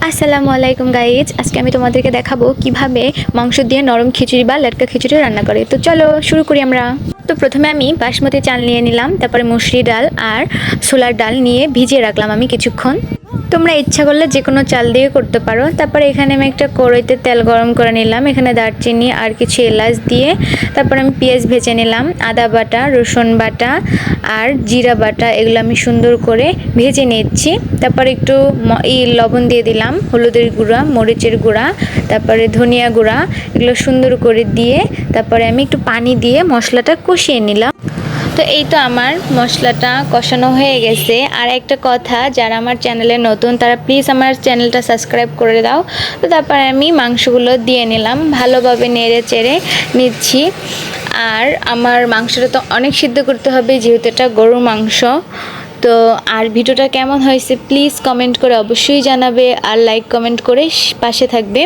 আসসালামু আলাইকুম গাইজ, আজকে আমি তোমাদেরকে দেখাবো কিভাবে মাংস দিয়ে নরম খিচুড়ি বা লটকা খিচুড়ি রান্না করে। তো চলো শুরু করি আমরা। তো প্রথমে আমি বাসমতি চাল নিয়ে নিলাম, তারপরে মুসুরি ডাল আর ছোলার ডাল নিয়ে ভিজিয়ে রাখলাম আমি কিছুক্ষণ। তোমরা ইচ্ছা করলে যে কোনো চাল দিয়ে করতে পারো। তারপরে এখানে আমি একটা কড়াইতে তেল গরম করে নিলাম, এখানে দারচিনি আর কিছু এলাচ দিয়ে তারপর আমি পেঁয়াজ ভেজে নিলাম, আদা বাটা, রসুন বাটা আর জিরা বাটা, এগুলো আমি সুন্দর করে ভেজে নিচ্ছি। তারপরে একটু লবণ দিয়ে দিলাম, হলুদের গুঁড়া, মরিচের গুঁড়া, তারপরে ধনিয়া গুঁড়া, এগুলো সুন্দর করে দিয়ে তারপরে আমি একটু পানি দিয়ে মশলাটা কষিয়ে নিলাম। তো এই তো আমার মশলাটা কষানো হয়ে গেছে। আর একটা কথা, যারা আমার চ্যানেলে নতুন তারা প্লিজ আমার চ্যানেলটা সাবস্ক্রাইব করে দাও। তো তারপরে আমি মাংসগুলো দিয়ে নিলাম, ভালোভাবে নেড়ে চেড়ে নিচ্ছি। আর আমার মাংসটা তো অনেক সিদ্ধ করতে হবে যেহেতু এটা গরুর মাংস। তো আর ভিডিওটা কেমন হয়েছে প্লিজ কমেন্ট করে অবশ্যই জানাবে, আর লাইক কমেন্ট করে পাশে থাকবে।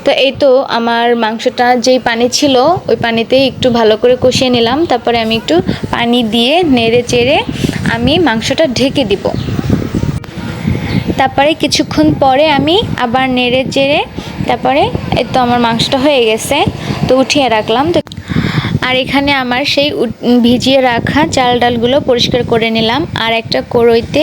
তো এই তো আমার মাংসটা যেই পানি ছিল ওই পানিতেই একটু ভালো করে কষিয়ে নিলাম। তারপরে আমি একটু পানি দিয়ে নেড়ে চেড়ে আমি মাংসটা ঢেকে দিব। তারপরে কিছুক্ষণ পরে আমি আবার নেড়ে চেড়ে তারপরে এই তো আমার মাংসটা হয়ে গেছে, তো উঠিয়ে রাখলাম। তো আর এখানে আমার সেই ভিজিয়ে রাখা চাল ডালগুলো পরিষ্কার করে নিলাম। আর একটা কড়াইতে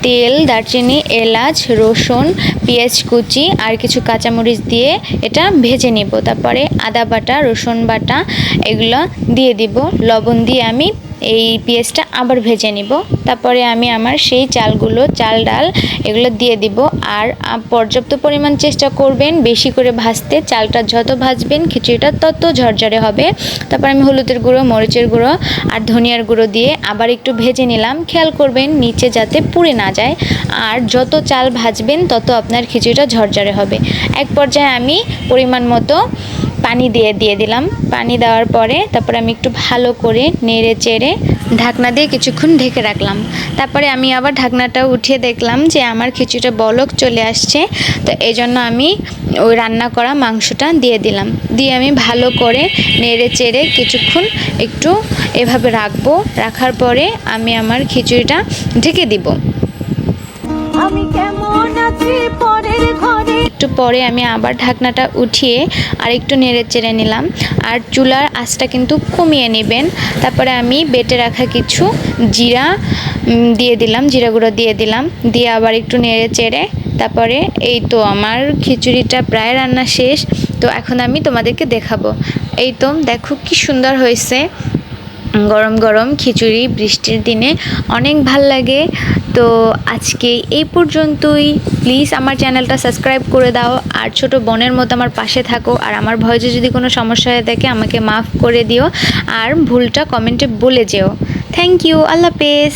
তেল, দারচিনি, এলাচ, রসুন, পেঁয়াজ কুচি আর কিছু কাঁচামরিচ দিয়ে এটা ভেজে নেব। তারপরে আদা বাটা, রসুন বাটা এগুলো দিয়ে দিব, লবণ দিয়ে আমি এই পেঁয়াজটা আবার ভেজে নিব। তারপরে আমি আমার সেই চালগুলো, চাল ডাল এগুলো দিয়ে দিব। আর পর্যাপ্ত পরিমাণ চেষ্টা করবেন বেশি করে ভাজতে, চালটা যত ভাজবেন খিচুড়িটা তত ঝরঝরে হবে। তারপর আমি হলুদের গুঁড়ো, মরিচের গুঁড়ো আর ধনিয়ার গুঁড়ো দিয়ে আবার একটু ভেজে নিলাম। খেয়াল করবেন নিচে যাতে পুড়ে না যায়। আর যত চাল ভাজবেন তত আপনার খিচুড়িটা ঝরঝরে হবে। এক পর্যায়ে আমি পরিমাণ মতো পানি দিয়ে দিলাম। পানি দেওয়ার পরে তারপরে আমি একটু ভালো করে নেড়ে চেড়ে ঢাকনা দিয়ে কিছুক্ষণ ঢেকে রাখলাম। তারপরে আমি আবার ঢাকনাটা উঠিয়ে দেখলাম যে আমার খিচুড়িটা বলক চলে আসছে। তো এই জন্য আমি ওই রান্না করা মাংসটা দিয়ে দিলাম, দিয়ে আমি ভালো করে নেড়ে চেড়ে কিছুক্ষণ একটু এভাবে রাখবো। রাখার পরে আমি আমার খিচুড়িটা ঢেকে দিব। আমি কেমন আছি পরের ঘরে। একটু পরে আমি আবার ঢাকনাটা উঠিয়ে আর একটু নেড়ে চেড়ে নিলাম। আর চুলার আঁচটা কিন্তু কমিয়ে নেবেন। তারপরে আমি বেটে রাখা কিছু জিরা দিয়ে দিলাম, জিরা গুঁড়ো দিয়ে দিলাম, দিয়ে আবার একটু নেড়ে চেড়ে তারপরে এই তো আমার খিচুড়িটা প্রায় রান্না শেষ। তো এখন আমি তোমাদেরকে দেখাবো। এই তো দেখো কি সুন্দর হয়েছে, গরম গরম খিচুড়ি বৃষ্টির দিনে অনেক ভাল লাগে। তো আজকে এই পর্যন্তই। প্লিজ আমার চ্যানেলটা সাবস্ক্রাইব করে দাও, আর ছোট বোনের মতো আমার পাশে থাকো। আর আমার ভয়েসে যদি কোনো সমস্যা হয়ে থাকে আমাকে মাফ করে দিও, আর ভুলটা কমেন্টে বলে যেও। থ্যাংক ইউ, আল্লাহ হাফেজ।